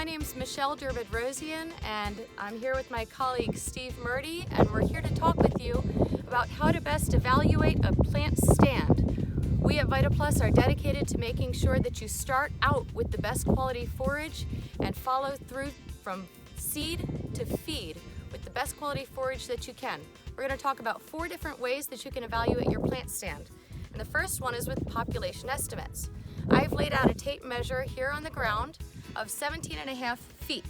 my name is Michelle Durbid-Rosian, and I'm here with my colleague Steve Murdy, and we're here to talk with you about how to best evaluate a plant stand. We at VitaPlus are dedicated to making sure that you start out with the best quality forage and follow through from seed to feed with the best quality forage that you can. We're going to talk about 4 different ways that you can evaluate your plant stand. And the first one is with population estimates. I've laid out a tape measure here on the ground of 17.5 feet.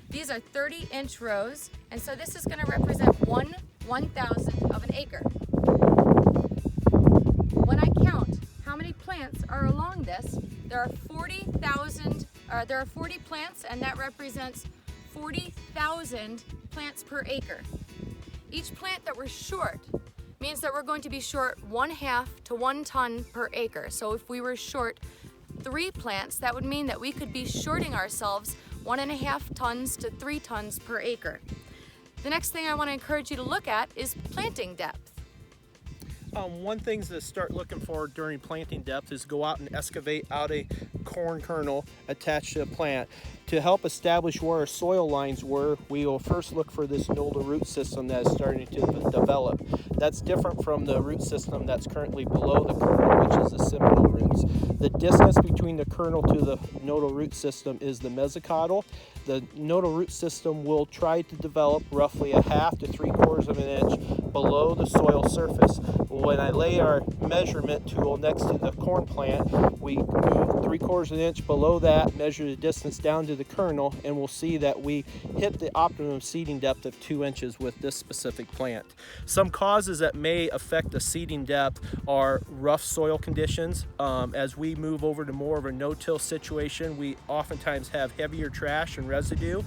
These are 30-inch rows, and so this is going to represent 1/1000th of an acre. When I count how many plants are along this, there are 40 plants, and that represents 40,000 plants per acre. Each plant that we're short means that we're going to be short 1/2 to 1 ton per acre. So if we were short 3 plants, that would mean that we could be shorting ourselves 1.5 tons to 3 tons per acre. The next thing I want to encourage you to look at is planting depth. One thing to start looking for during planting depth is go out and excavate out a corn kernel attached to a plant. To help establish where our soil lines were, we will first look for this nodal root system that is starting to develop. That's different from the root system that's currently below the kernel, which is the seminal roots. The distance between the kernel to the nodal root system is the mesocotyl. The nodal root system will try to develop roughly 1/2 to 3/4 of an inch below the soil surface. When I lay our measurement tool next to the corn plant, we move 3/4 of an inch below that, measure the distance down to the kernel, and we'll see that we hit the optimum seeding depth of 2 inches with this specific plant. Some causes that may affect the seeding depth are rough soil conditions. As we move over to more of a no-till situation, we oftentimes have heavier trash and residue.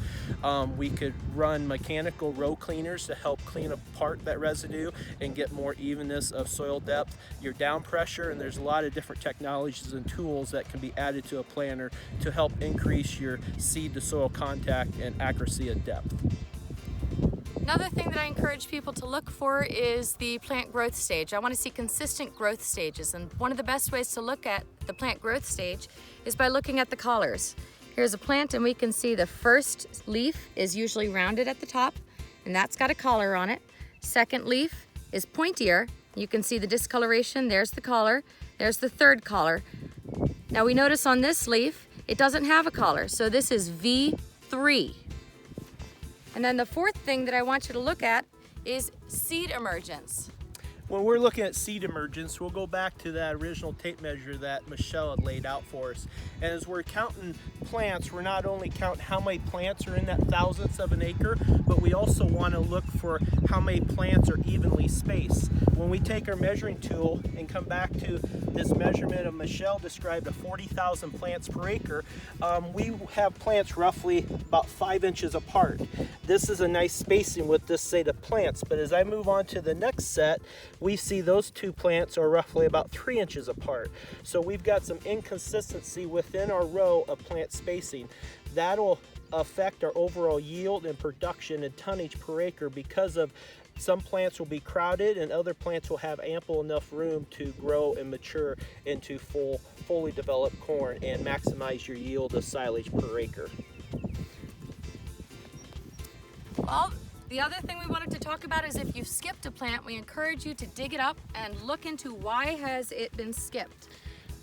We could run mechanical row cleaners to help clean apart that residue and get more evenness of soil depth, your down pressure, and there's a lot of different technologies and tools that can be added to a planter to help increase your seed to soil contact and accuracy of depth. Another thing that I encourage people to look for is the plant growth stage. I want to see consistent growth stages, and one of the best ways to look at the plant growth stage is by looking at the collars. Here's a plant, and we can see the first leaf is usually rounded at the top, and that's got a collar on it. Second leaf is pointier. You can see the discoloration. There's the collar. There's the third collar. Now we notice on this leaf, it doesn't have a collar, so this is V3. And then the fourth thing that I want you to look at is seed emergence. When we're looking at seed emergence, we'll go back to that original tape measure that Michelle had laid out for us. And as we're counting plants, we're not only counting how many plants are in that thousandths of an acre, but we also want to look for how many plants are evenly spaced. When we take our measuring tool and come back to this measurement of Michelle described of 40,000 plants per acre, we have plants roughly about 5 inches apart. This is a nice spacing with this set of plants, but as I move on to the next set, we see those 2 plants are roughly about 3 inches apart. So we've got some inconsistency within our row of plant spacing. That'll affect our overall yield and production and tonnage per acre because of some plants will be crowded and other plants will have ample enough room to grow and mature into fully developed corn and maximize your yield of silage per acre. Well, the other thing we wanted to talk about is if you've skipped a plant, we encourage you to dig it up and look into why has it been skipped.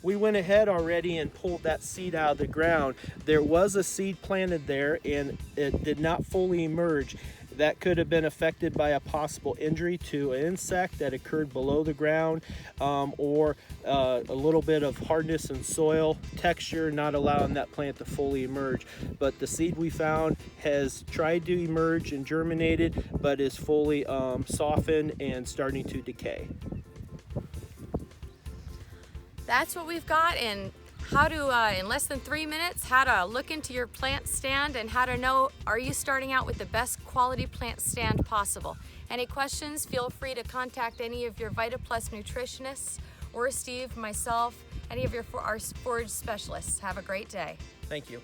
We went ahead already and pulled that seed out of the ground. There was a seed planted there and it did not fully emerge. That could have been affected by a possible injury to an insect that occurred below the ground, or a little bit of hardness in soil texture not allowing that plant to fully emerge. But the seed we found has tried to emerge and germinated, but is fully softened and starting to decay. That's what we've got in how to, in less than 3 minutes, how to look into your plant stand and how to know, are you starting out with the best quality plant stand possible? Any questions, feel free to contact any of your VitaPlus nutritionists or Steve, myself, any of our forage specialists. Have a great day. Thank you.